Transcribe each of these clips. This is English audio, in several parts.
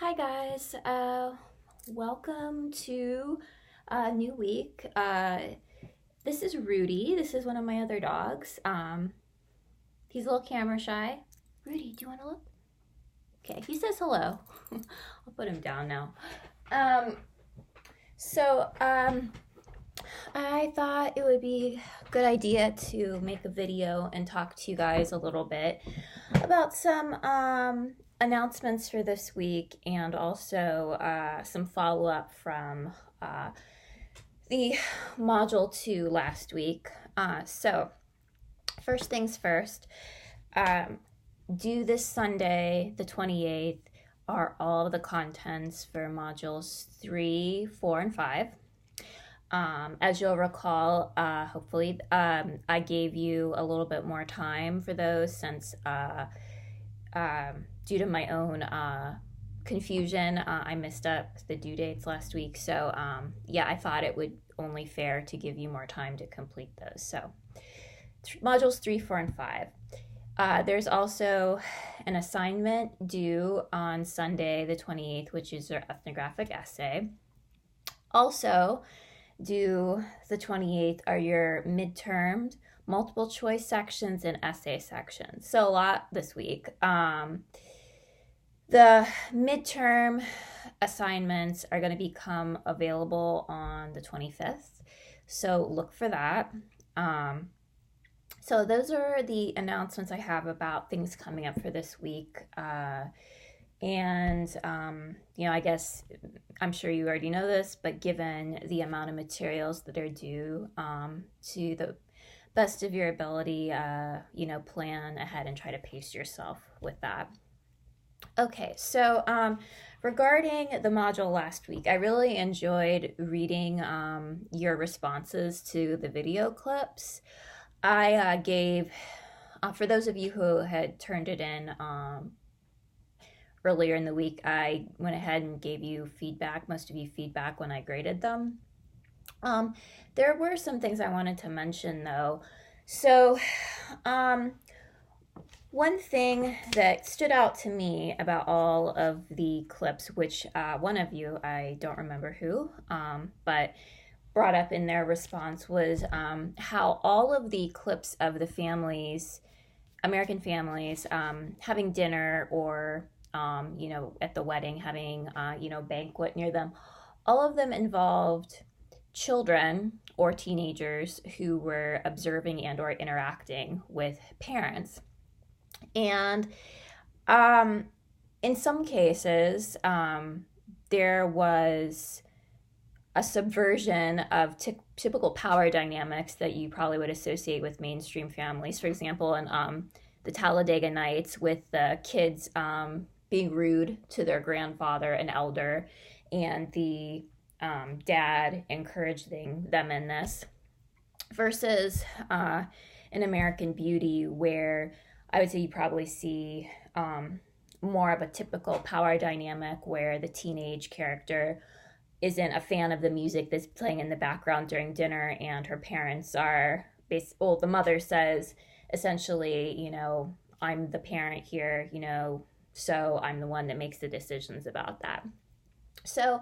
Hi guys, welcome to a new week. This is Rudy. This is one of my other dogs. He's a little camera shy. Rudy, do you want to look? Okay, he says hello. I'll put him down now. Um, so I thought it would be a good idea to make a video and talk to you guys a little bit about some announcements for this week and also some follow up from uh, the module 2 last week. So, first things first, um, due this Sunday, the 28th, are all the contents for modules 3, 4, and 5. As you'll recall, hopefully, I gave you a little bit more time for those since due to my own confusion, I missed up the due dates last week. So, yeah, I thought it would only fair to give you more time to complete those. So, modules 3, 4, and 5. There's also an assignment due on Sunday, the 28th, which is your ethnographic essay. Also, due the 28th are your midterms, multiple choice sections, and essay sections. So a lot this week. The midterm assignments are going to become available on the 25th. So look for that. So those are the announcements I have about things coming up for this week. I guess I'm sure you already know this, but given the amount of materials that are due, to the best of your ability, plan ahead and try to pace yourself with that. Okay, so regarding the module last week, I really enjoyed reading your responses to the video clips. I gave, for those of you who had turned it in earlier in the week, I went ahead and gave you feedback, most of you feedback when I graded them. There were some things I wanted to mention though. So, one thing that stood out to me about all of the clips, which one of you, I don't remember who, but brought up in their response was how all of the clips of the families, American families, having dinner or at the wedding, having, banquet near them, all of them involved children or teenagers who were observing and or interacting with parents. And in some cases, there was a subversion of typical power dynamics that you probably would associate with mainstream families. For example, in the Talladega Nights, with the kids being rude to their grandfather and elder, and the dad encouraging them in this, versus in American Beauty, where I would say you probably see more of a typical power dynamic where the teenage character isn't a fan of the music that's playing in the background during dinner, and her parents are the mother says essentially, I'm the parent here, so I'm the one that makes the decisions about that. So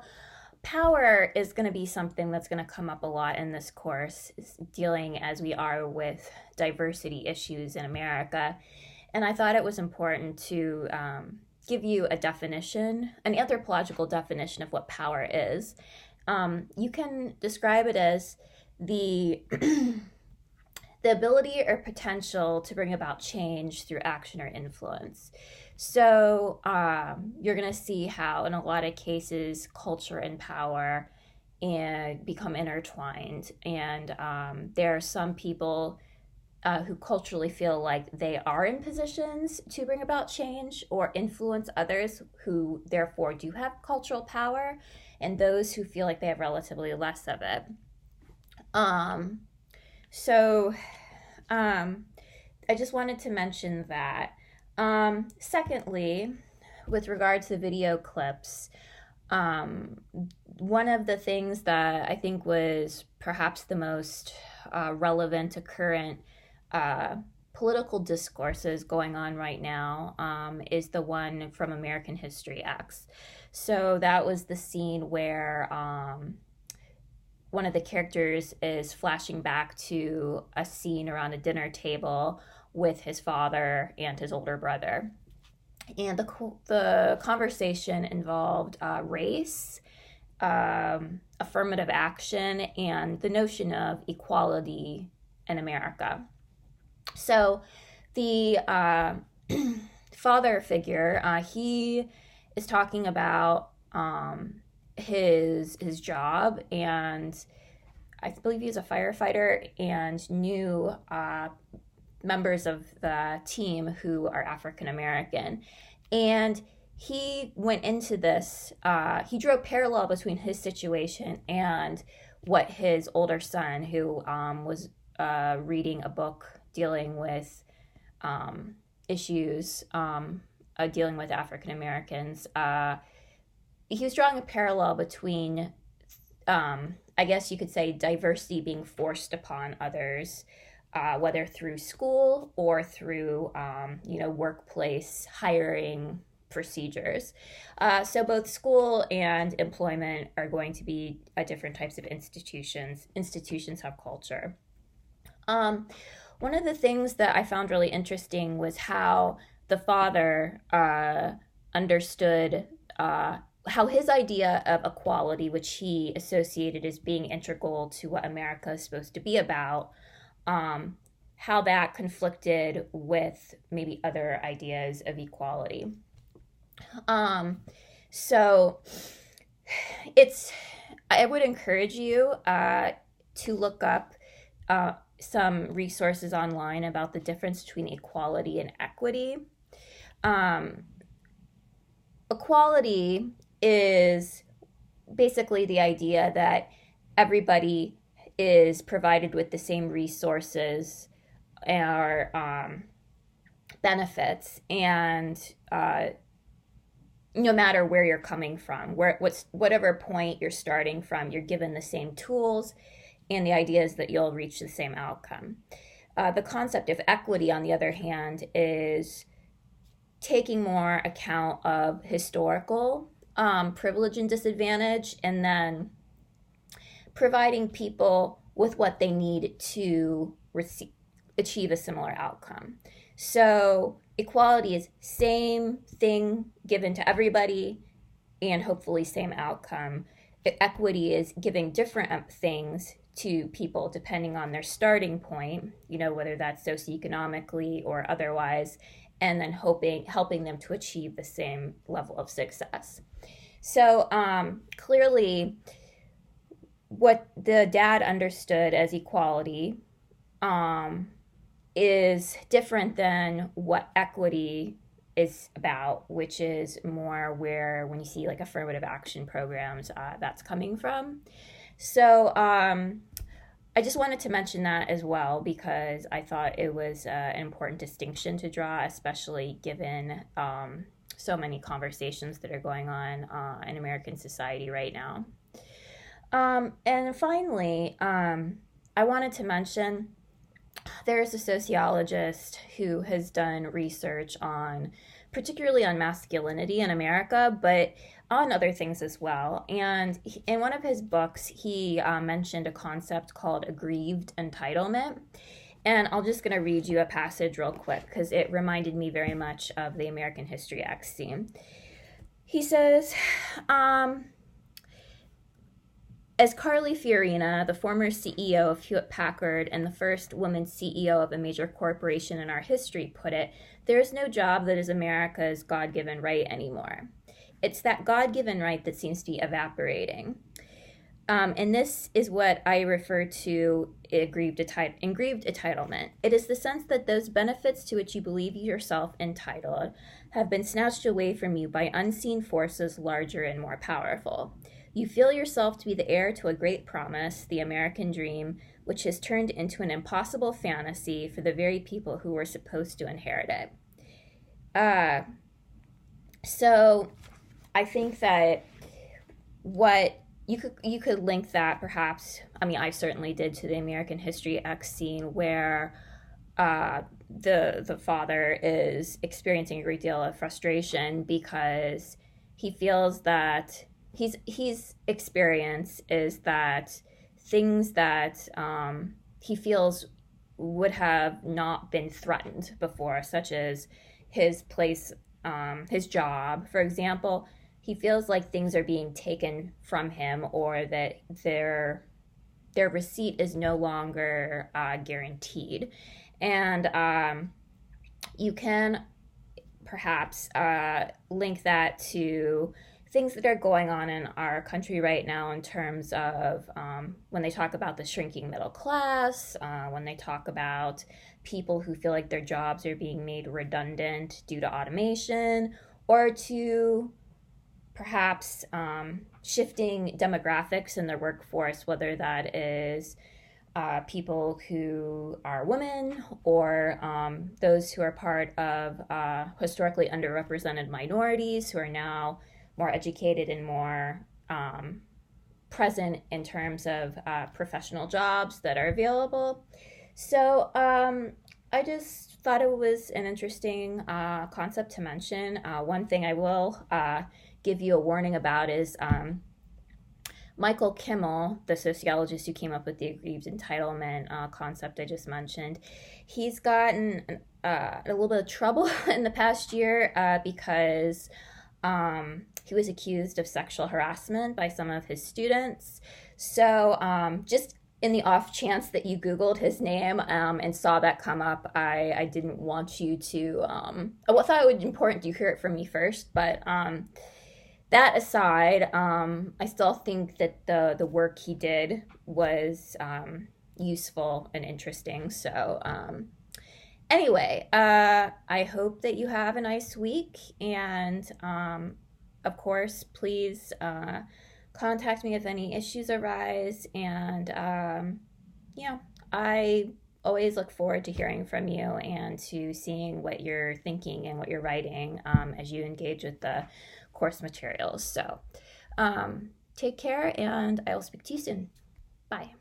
power is going to be something that's going to come up a lot in this course, dealing as we are with diversity issues in America. And I thought it was important to give you a definition, an anthropological definition of what power is. You can describe it as the the ability or potential to bring about change through action or influence. So you're going to see how in a lot of cases culture and power become intertwined. And there are some people who culturally feel like they are in positions to bring about change or influence others who therefore do have cultural power, and those who feel like they have relatively less of it. I just wanted to mention that. Secondly, with regard to video clips, one of the things that I think was perhaps the most relevant to current political discourses going on right now is the one from American History X. So that was the scene where one of the characters is flashing back to a scene around a dinner table with his father and his older brother. And the conversation involved race, affirmative action, and the notion of equality in America. So the father figure, he is talking about his job, and I believe he's a firefighter, and new members of the team who are African American. And he went into this, he drew a parallel between his situation and what his older son, who was reading a book dealing with issues dealing with African Americans, he was drawing a parallel between, I guess you could say, diversity being forced upon others, whether through school or through, workplace hiring procedures. So both school and employment are going to be different types of institutions. Institutions have culture. One of the things that I found really interesting was how the father understood how his idea of equality, which he associated as being integral to what America is supposed to be about, how that conflicted with maybe other ideas of equality. So I would encourage you to look up some resources online about the difference between equality and equity. Equality is basically the idea that everybody is provided with the same resources or benefits, and no matter where you're coming from, whatever point you're starting from, you're given the same tools, and the idea is that you'll reach the same outcome. The concept of equity, on the other hand, is taking more account of historical privilege and disadvantage, and then providing people with what they need to achieve a similar outcome. So equality is same thing given to everybody and hopefully same outcome. Equity is giving different things to people depending on their starting point, whether that's socioeconomically or otherwise, and then helping them to achieve the same level of success. So clearly, what the dad understood as equality is different than what equity is about, which is more where, when you see like affirmative action programs, that's coming from. So I just wanted to mention that as well, because I thought it was an important distinction to draw, especially given so many conversations that are going on in American society right now. And finally, I wanted to mention there's a sociologist who has done research particularly on masculinity in America, but on other things as well. And in one of his books, he mentioned a concept called aggrieved entitlement. And I'm just going to read you a passage real quick because it reminded me very much of the American History X scene. He says, as Carly Fiorina, the former CEO of Hewlett-Packard and the first woman CEO of a major corporation in our history, put it, there is no job that is America's God-given right anymore. It's that God-given right that seems to be evaporating. And this is what I refer to aggrieved entitlement. It is the sense that those benefits to which you believe yourself entitled have been snatched away from you by unseen forces larger and more powerful. You feel yourself to be the heir to a great promise, the American dream, which has turned into an impossible fantasy for the very people who were supposed to inherit it. So I think that what you could link that perhaps, I mean, I certainly did, to the American History X scene, where the father is experiencing a great deal of frustration because he feels that he's experience is that things that he feels would have not been threatened before, such as his place, his job, for example. He feels like things are being taken from him, or that their receipt is no longer guaranteed. And you can perhaps link that to things that are going on in our country right now in terms of when they talk about the shrinking middle class, when they talk about people who feel like their jobs are being made redundant due to automation, or to perhaps shifting demographics in their workforce, whether that is people who are women, or those who are part of historically underrepresented minorities who are now more educated and more present in terms of professional jobs that are available. So I just thought it was an interesting concept to mention. One thing I will give you a warning about is Michael Kimmel, the sociologist who came up with the aggrieved entitlement concept I just mentioned. He's gotten a little bit of trouble in the past year because he was accused of sexual harassment by some of his students. So just in the off chance that you Googled his name and saw that come up, I didn't want you to, I thought it would be important you hear it from me first, but that aside, I still think that the work he did was useful and interesting. So anyway, I hope that you have a nice week, and of course, please contact me if any issues arise. And I always look forward to hearing from you and to seeing what you're thinking and what you're writing as you engage with the course materials. So take care, and I will speak to you soon. Bye.